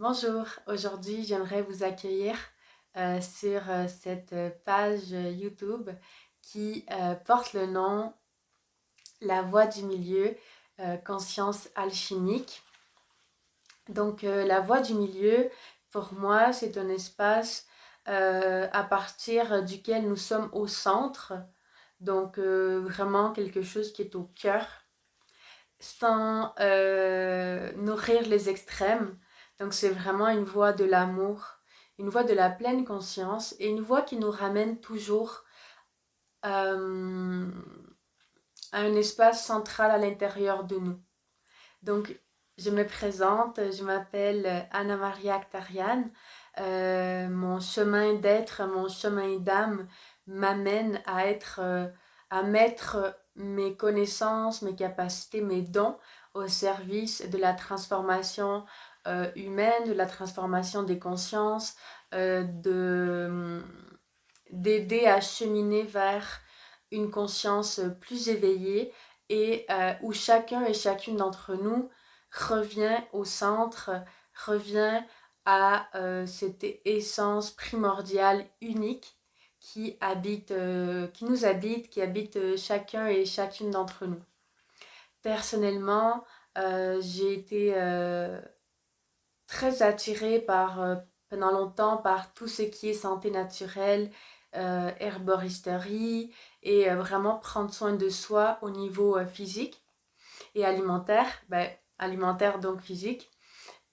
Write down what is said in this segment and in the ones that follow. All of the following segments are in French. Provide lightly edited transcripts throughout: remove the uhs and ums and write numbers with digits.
Bonjour, aujourd'hui j'aimerais vous accueillir sur cette page YouTube qui porte le nom La Voix du Milieu, Conscience Alchimique. Donc la Voix du Milieu, pour moi, c'est un espace à partir duquel nous sommes au centre, donc vraiment quelque chose qui est au cœur, sans nourrir les extrêmes. Donc c'est vraiment une voie de l'amour, une voie de la pleine conscience et une voie qui nous ramène toujours euh, à un espace central à l'intérieur de nous. Donc je me présente, je m'appelle Anna Maria Aktarian. Mon chemin d'être, mon chemin d'âme m'amène à à mettre mes connaissances, mes capacités, mes dons au service de la transformation humaine, de la transformation des consciences, d'aider à cheminer vers une conscience plus éveillée et où chacun et chacune d'entre nous revient au centre, revient à cette essence primordiale unique qui nous habite, qui habite chacun et chacune d'entre nous. Personnellement, j'ai été très attirée pendant longtemps par tout ce qui est santé naturelle, herboristerie et vraiment prendre soin de soi au niveau physique et alimentaire, alimentaire donc physique.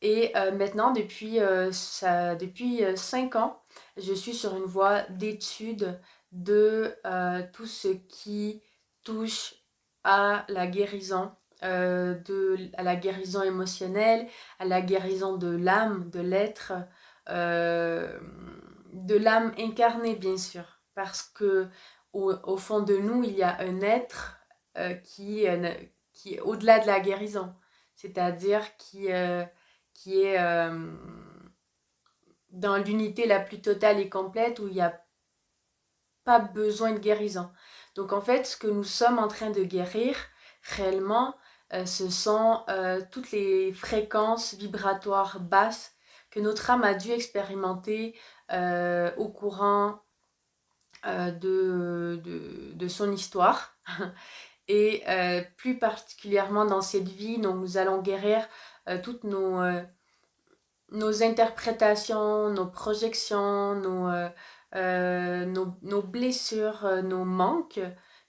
Et maintenant, depuis 5 ans, je suis sur une voie d'étude de tout ce qui touche à la guérison, à la guérison émotionnelle, à la guérison de l'âme, de l'être, euh, de l'âme incarnée, bien sûr. Parce que au fond de nous, il y a un être qui est au-delà de la guérison, c'est-à-dire qui est dans l'unité la plus totale et complète où il n'y a pas besoin de guérison. Donc en fait, ce que nous sommes en train de guérir réellement, ce sont toutes les fréquences vibratoires basses que notre âme a dû expérimenter au courant de son histoire. Et plus particulièrement dans cette vie, donc nous allons guérir toutes nos interprétations, nos projections, nos blessures, nos manques,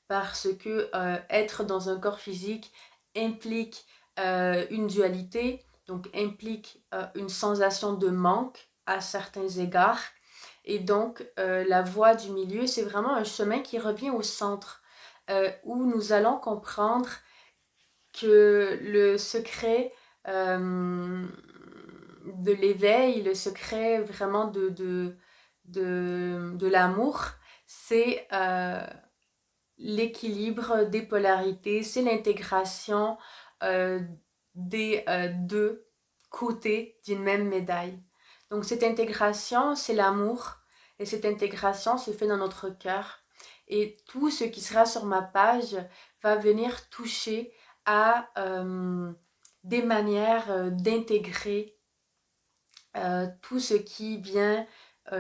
parce que être dans un corps physique implique une dualité, donc implique une sensation de manque à certains égards. Et donc, la voie du milieu, c'est vraiment un chemin qui revient au centre, où nous allons comprendre que le secret de l'éveil, le secret vraiment de l'amour, c'est l'équilibre des polarités, c'est l'intégration euh, des deux côtés d'une même médaille. Donc cette intégration, c'est l'amour, et cette intégration se fait dans notre cœur. Et tout ce qui sera sur ma page va venir toucher à des manières d'intégrer tout ce qui vient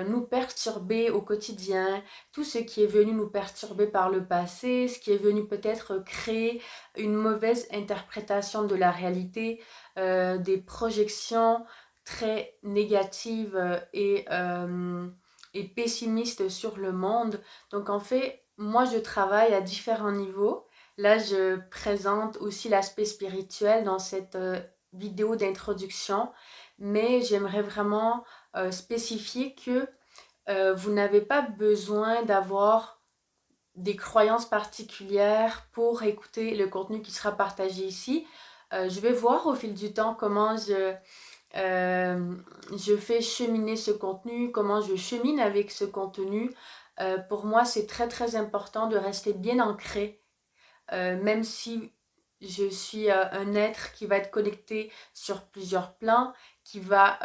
nous perturber au quotidien, tout ce qui est venu nous perturber par le passé, ce qui est venu peut-être créer une mauvaise interprétation de la réalité, des projections très négatives et pessimistes sur le monde. Donc en fait, moi je travaille à différents niveaux. Là, je présente aussi l'aspect spirituel dans cette vidéo d'introduction, mais j'aimerais vraiment spécifier que vous n'avez pas besoin d'avoir des croyances particulières pour écouter le contenu qui sera partagé ici. Je vais voir au fil du temps comment je fais cheminer ce contenu, comment je chemine avec ce contenu. Pour moi, c'est très très important de rester bien ancré, même si je suis un être qui va être connecté sur plusieurs plans, qui va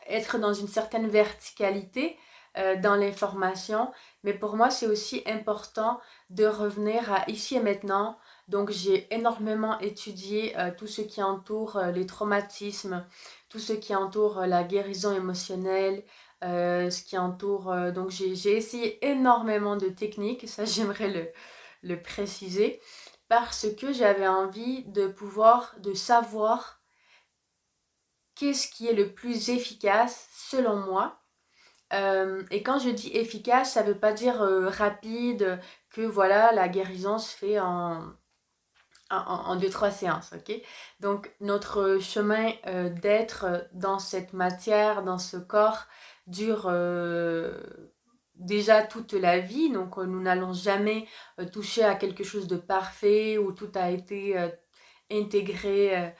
être dans une certaine verticalité dans l'information. Mais pour moi, c'est aussi important de revenir à ici et maintenant, Donc j'ai énormément étudié tout ce qui entoure les traumatismes, tout ce qui entoure la guérison émotionnelle, ce qui entoure... donc j'ai essayé énormément de techniques, ça j'aimerais le préciser, parce que j'avais envie de savoir qu'est-ce qui est le plus efficace selon moi. Et quand je dis efficace, ça ne veut pas dire rapide, que voilà, la guérison se fait en 2-3 séances, ok? Donc notre chemin d'être dans cette matière, dans ce corps, dure déjà toute la vie. Donc nous n'allons jamais toucher à quelque chose de parfait où tout a été intégré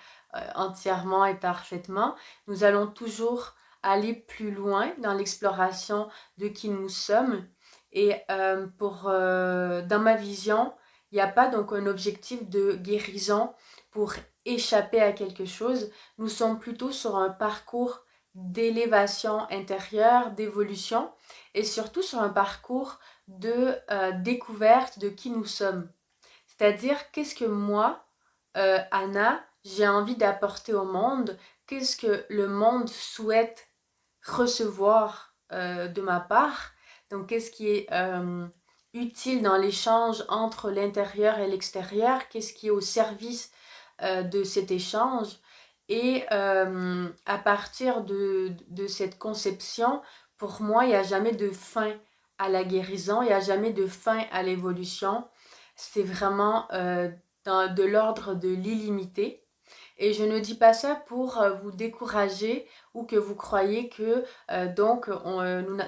entièrement et parfaitement. Nous allons toujours aller plus loin dans l'exploration de qui nous sommes. Et dans ma vision, il n'y a pas donc un objectif de guérison pour échapper à quelque chose. Nous sommes plutôt sur un parcours d'élévation intérieure, d'évolution et surtout sur un parcours de découverte de qui nous sommes. C'est-à-dire, qu'est-ce que moi, Anna, j'ai envie d'apporter au monde? Qu'est-ce que le monde souhaite recevoir de ma part? Donc, qu'est-ce qui est utile dans l'échange entre l'intérieur et l'extérieur? Qu'est-ce qui est au service de cet échange? Et à partir de cette conception, pour moi, il n'y a jamais de fin à la guérison, il n'y a jamais de fin à l'évolution. C'est vraiment de l'ordre de l'illimité. Et je ne dis pas ça pour vous décourager ou que vous croyez que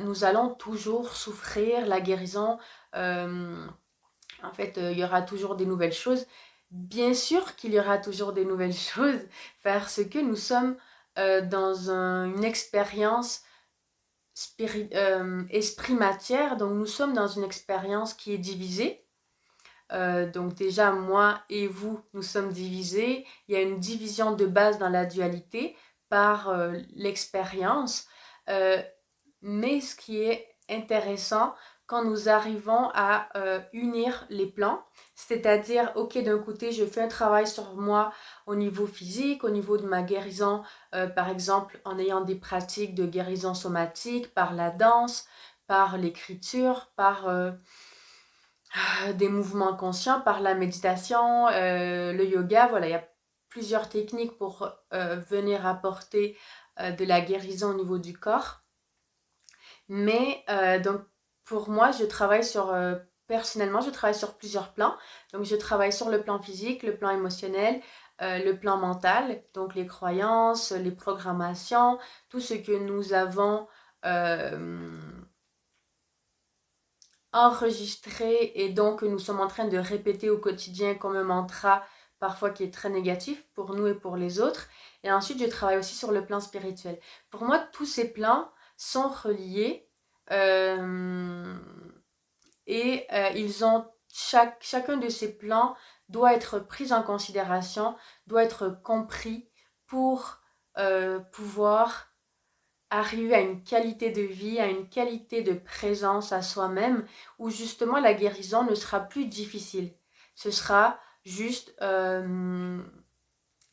nous allons toujours souffrir la guérison. En fait, il y aura toujours des nouvelles choses. Bien sûr qu'il y aura toujours des nouvelles choses parce que nous sommes dans une expérience esprit-matière. Donc nous sommes dans une expérience qui est divisée. Donc déjà, moi et vous, nous sommes divisés. Il y a une division de base dans la dualité par l'expérience. Mais ce qui est intéressant, quand nous arrivons à unir les plans, c'est-à-dire, ok, d'un côté, je fais un travail sur moi au niveau physique, au niveau de ma guérison, par exemple, en ayant des pratiques de guérison somatique, par la danse, par l'écriture, par des mouvements conscients, par la méditation, le yoga. Voilà, il y a plusieurs techniques pour venir apporter de la guérison au niveau du corps. Mais donc pour moi, personnellement, je travaille sur plusieurs plans. Donc je travaille sur le plan physique, le plan émotionnel, le plan mental, donc les croyances, les programmations, tout ce que nous avons enregistré et donc nous sommes en train de répéter au quotidien comme un mantra, parfois qui est très négatif pour nous et pour les autres. Et ensuite, je travaille aussi sur le plan spirituel. Pour moi, tous ces plans sont reliés et ils ont chacun de ces plans doit être pris en considération, doit être compris pour pouvoir arriver à une qualité de vie, à une qualité de présence à soi-même, où justement la guérison ne sera plus difficile. Ce sera juste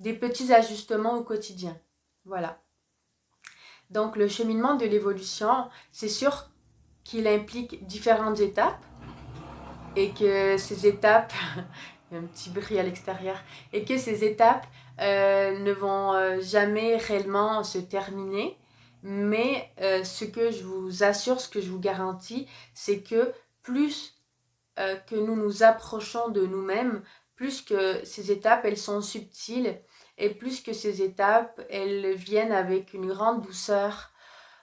des petits ajustements au quotidien. Voilà. Donc le cheminement de l'évolution, c'est sûr qu'il implique différentes étapes et que ces étapes, il y a un petit bruit à l'extérieur, et que ces étapes ne vont jamais réellement se terminer. Mais ce que je vous assure, ce que je vous garantis, c'est que plus que nous nous approchons de nous-mêmes, plus que ces étapes, elles sont subtiles, et plus que ces étapes, elles viennent avec une grande douceur,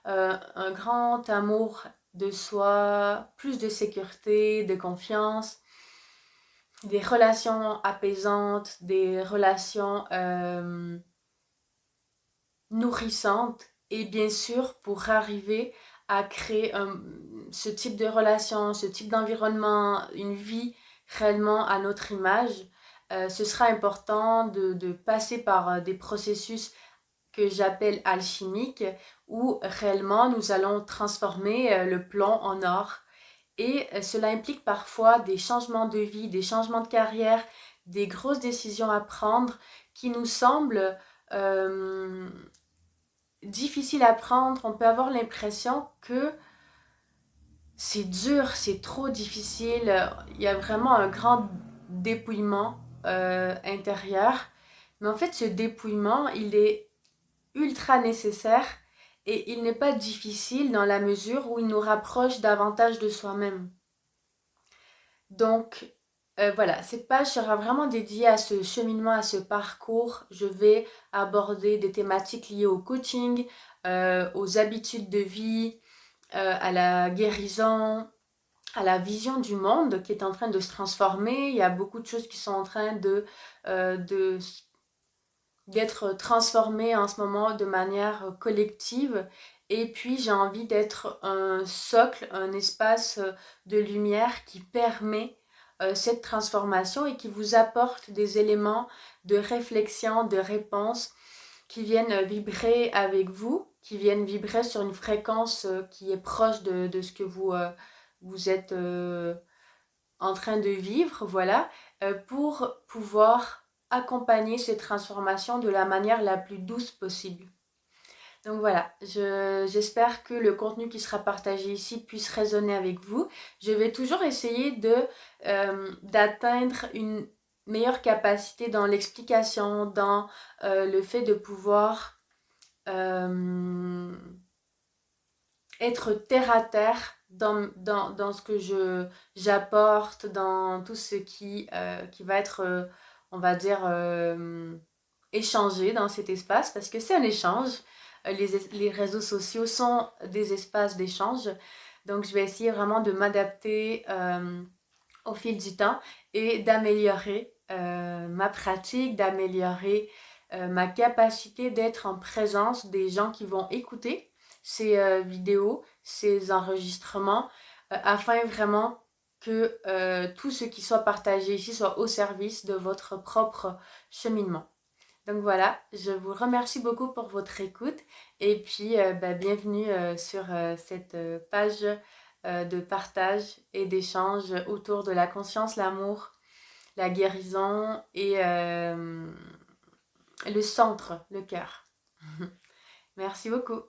un grand amour de soi, plus de sécurité, de confiance, des relations apaisantes, des relations nourrissantes. Et bien sûr, pour arriver à créer ce type de relation, ce type d'environnement, une vie réellement à notre image, ce sera important de passer par des processus que j'appelle alchimiques, où réellement nous allons transformer le plomb en or. Et cela implique parfois des changements de vie, des changements de carrière, des grosses décisions à prendre qui nous semblent difficiles à prendre. On peut avoir l'impression que c'est dur, c'est trop difficile. Il y a vraiment un grand dépouillement intérieur. Mais en fait, ce dépouillement, il est ultra nécessaire et il n'est pas difficile dans la mesure où il nous rapproche davantage de soi-même. Donc, voilà, cette page sera vraiment dédiée à ce cheminement, à ce parcours. Je vais aborder des thématiques liées au coaching, aux habitudes de vie, à la guérison, à la vision du monde qui est en train de se transformer. Il y a beaucoup de choses qui sont en train de d'être transformées en ce moment de manière collective. Et puis j'ai envie d'être un socle, un espace de lumière qui permet cette transformation et qui vous apporte des éléments de réflexion, de réponse qui viennent vibrer avec vous, qui viennent vibrer sur une fréquence qui est proche de ce que vous êtes en train de vivre, voilà, pour pouvoir accompagner ces transformations de la manière la plus douce possible. Donc voilà, j'espère que le contenu qui sera partagé ici puisse résonner avec vous. Je vais toujours essayer d'atteindre une meilleure capacité dans l'explication, dans le fait de pouvoir être terre à terre dans ce que j'apporte, dans tout ce qui va être, on va dire, échangé dans cet espace, parce que c'est un échange. Les réseaux sociaux sont des espaces d'échange. Donc, je vais essayer vraiment de m'adapter au fil du temps et d'améliorer ma pratique, d'améliorer ma capacité d'être en présence des gens qui vont écouter ces vidéos, ces enregistrements, afin vraiment que tout ce qui soit partagé ici soit au service de votre propre cheminement. Donc voilà, je vous remercie beaucoup pour votre écoute et puis bienvenue sur cette page de partage et d'échange autour de la conscience, l'amour, la guérison et le centre, le cœur. Merci beaucoup.